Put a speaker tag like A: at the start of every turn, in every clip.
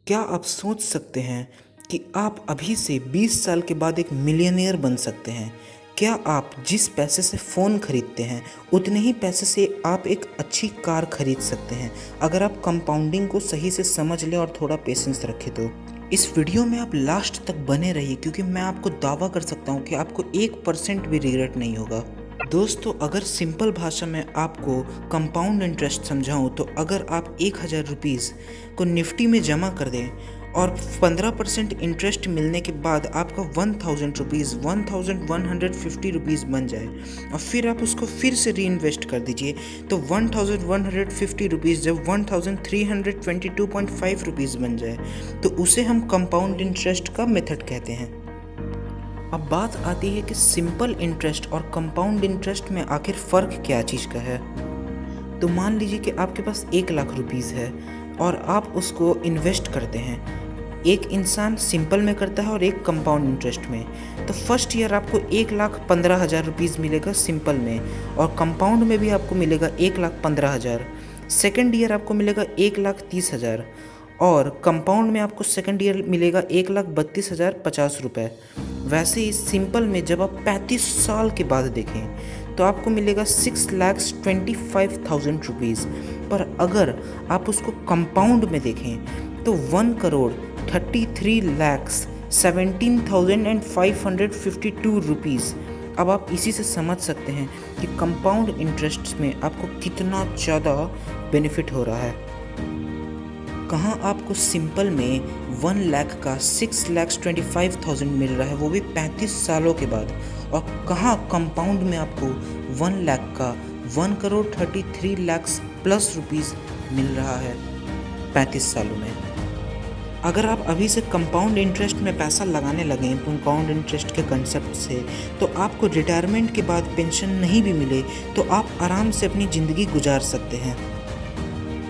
A: क्या आप सोच सकते हैं कि आप अभी से 20 साल के बाद एक मिलियनेयर बन सकते हैं? क्या आप जिस पैसे से फ़ोन खरीदते हैं उतने ही पैसे से आप एक अच्छी कार खरीद सकते हैं, अगर आप कंपाउंडिंग को सही से समझ लें और थोड़ा पेशेंस रखें तो। इस वीडियो में आप लास्ट तक बने रहिए, क्योंकि मैं आपको दावा कर सकता हूँ कि आपको 1% भी रिग्रेट नहीं होगा। दोस्तों, अगर सिंपल भाषा में आपको कंपाउंड इंटरेस्ट समझाऊँ तो अगर आप 1000 रुपीज़ को निफ्टी में जमा कर दें और 15% इंटरेस्ट मिलने के बाद आपका 1000 रुपीज़ 1150 रुपीज़ बन जाए और फिर आप उसको फिर से री इन्वेस्ट कर दीजिए, तो 1150 रुपीज़ जब 1322.5 रुपीज़ बन जाए तो उसे हम कंपाउंड इंटरेस्ट का मेथड कहते हैं। अब बात आती है कि सिंपल इंटरेस्ट और कंपाउंड इंटरेस्ट में आखिर फ़र्क क्या चीज़ का है। तो मान लीजिए कि आपके पास 1 लाख रुपीज़ है और आप उसको इन्वेस्ट करते हैं। एक इंसान सिंपल में करता है और एक कंपाउंड इंटरेस्ट में। तो फर्स्ट ईयर आपको 1,15,000 रुपीज़ मिलेगा सिंपल में, और कंपाउंड में भी आपको मिलेगा 1,15,000। सेकेंड ईयर आपको मिलेगा 1,30,000 और कंपाउंड में आपको सेकेंड ईयर मिलेगा 1,32,050 रुपये। वैसे ही सिंपल में जब आप 35 साल के बाद देखें तो आपको मिलेगा 6,25,000 रुपीज़। पर अगर आप उसको कंपाउंड में देखें तो 1,33,17,552 रुपीज़। अब आप इसी से समझ सकते हैं कि कंपाउंड इंटरेस्ट में आपको कितना ज़्यादा बेनिफिट हो रहा है। कहाँ आपको सिंपल में 1 लाख का 6,25,000 मिल रहा है, वो भी 35 सालों के बाद, और कहाँ कंपाउंड में आपको 1 लाख का 1,33 लाख प्लस रुपीज़ मिल रहा है 35 सालों में। अगर आप अभी से कंपाउंड इंटरेस्ट में पैसा लगाने लगें कंपाउंड इंटरेस्ट के कंसेप्ट से, तो आपको रिटायरमेंट के बाद पेंशन नहीं भी मिले तो आप आराम से अपनी ज़िंदगी गुजार सकते हैं।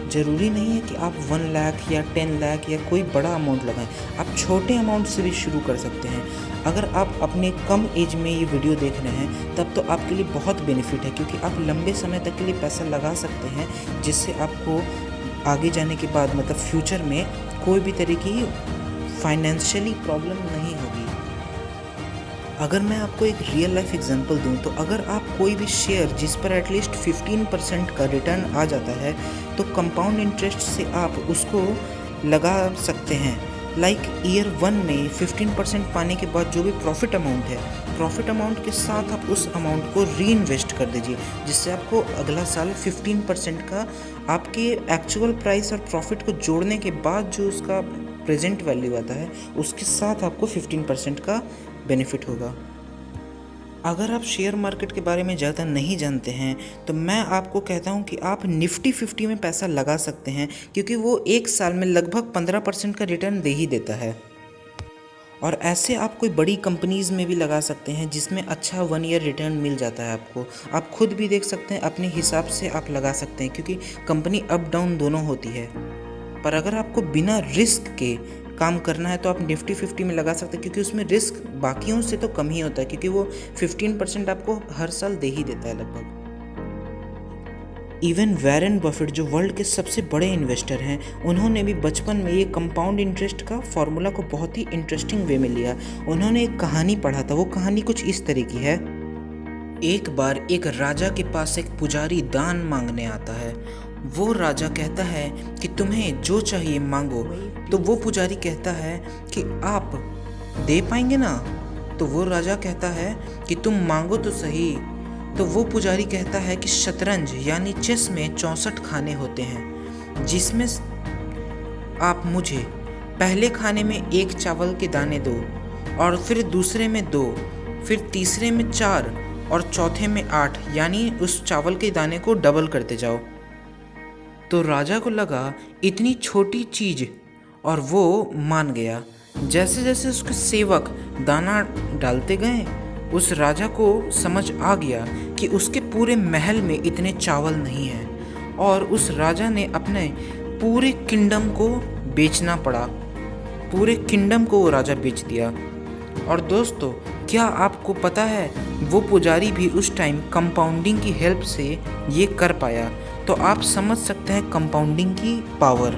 A: ज़रूरी नहीं है कि आप 1 लाख या 10 लाख या कोई बड़ा अमाउंट लगाएं, आप छोटे अमाउंट से भी शुरू कर सकते हैं। अगर आप अपने कम एज में ये वीडियो देख रहे हैं तब तो आपके लिए बहुत बेनिफिट है, क्योंकि आप लंबे समय तक के लिए पैसा लगा सकते हैं, जिससे आपको आगे जाने के बाद मतलब फ्यूचर में कोई भी तरह की फाइनेंशियली प्रॉब्लम नहीं होगी। अगर मैं आपको एक रियल लाइफ एग्जांपल दूं तो अगर आप कोई भी शेयर जिस पर एटलीस्ट 15% का रिटर्न आ जाता है तो कंपाउंड इंटरेस्ट से आप उसको लगा सकते हैं। लाइक ईयर 1 में 15% पाने के बाद जो भी प्रॉफिट अमाउंट है, प्रॉफिट अमाउंट के साथ आप उस अमाउंट को री इन्वेस्ट कर दीजिए, जिससे आपको अगला साल 15% का आपके एक्चुअल प्राइस और प्रॉफिट को जोड़ने के बाद जो उसका प्रेजेंट वैल्यू आता है उसके साथ आपको 15% का बेनिफिट होगा। अगर आप शेयर मार्केट के बारे में ज़्यादा नहीं जानते हैं तो मैं आपको कहता हूं कि आप निफ्टी 50 में पैसा लगा सकते हैं, क्योंकि वो एक साल में लगभग 15% का रिटर्न दे ही देता है। और ऐसे आप कोई बड़ी कंपनीज़ में भी लगा सकते हैं जिसमें अच्छा 1 ईयर रिटर्न मिल जाता है आपको। आप खुद भी देख सकते हैं, अपने हिसाब से आप लगा सकते हैं, क्योंकि कंपनी अप डाउन दोनों होती है। पर अगर आपको बिना रिस्क के काम करना है तो आप निफ्टी 50 में लगा सकते हैं, क्योंकि उसमें रिस्क बाकियों से तो कम ही होता है, क्योंकि वो 15% आपको हर साल दे ही देता है लगभग। इवन वॉरेन बफेट जो वर्ल्ड के सबसे बड़े इन्वेस्टर हैं, उन्होंने भी बचपन में ये कंपाउंड इंटरेस्ट का फॉर्मूला को बहुत ही इंटरेस्टिंग वे में लिया। उन्होंने एक कहानी पढ़ा था, वो कहानी कुछ इस तरह की है। एक बार एक राजा के पास एक पुजारी दान मांगने आता है। वो राजा कहता है कि तुम्हें जो चाहिए मांगो। तो वो पुजारी कहता है कि आप दे पाएंगे ना? तो वो राजा कहता है कि तुम मांगो तो सही। तो वो पुजारी कहता है कि शतरंज यानी चेस में 64 खाने होते हैं, जिसमें आप मुझे पहले खाने में 1 चावल के दाने दो, और फिर दूसरे में 2, फिर तीसरे में 4 और चौथे में 8, यानी उस चावल के दाने को डबल करते जाओ। तो राजा को लगा इतनी छोटी चीज़, और वो मान गया। जैसे जैसे उसके सेवक दाना डालते गए, उस राजा को समझ आ गया कि उसके पूरे महल में इतने चावल नहीं हैं, और उस राजा ने अपने पूरे किंगडम को बेचना पड़ा। पूरे किंगडम को वो राजा बेच दिया। और दोस्तों, क्या आपको पता है वो पुजारी भी उस टाइम कंपाउंडिंग की हेल्प से ये कर पाया? तो आप समझ सकते हैं कंपाउंडिंग की पावर।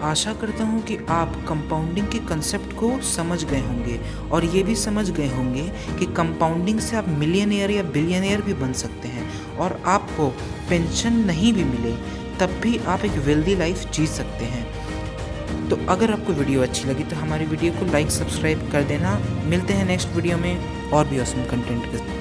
A: आशा करता हूँ कि आप कंपाउंडिंग के कंसेप्ट को समझ गए होंगे और ये भी समझ गए होंगे कि कंपाउंडिंग से आप मिलियनेयर या बिलियनेयर भी बन सकते हैं और आपको पेंशन नहीं भी मिले तब भी आप एक वेल्दी लाइफ जी सकते हैं। तो अगर आपको वीडियो अच्छी लगी तो हमारी वीडियो को लाइक सब्सक्राइब कर देना। मिलते हैं नेक्स्ट वीडियो में और भी ऑसम कंटेंट के साथ।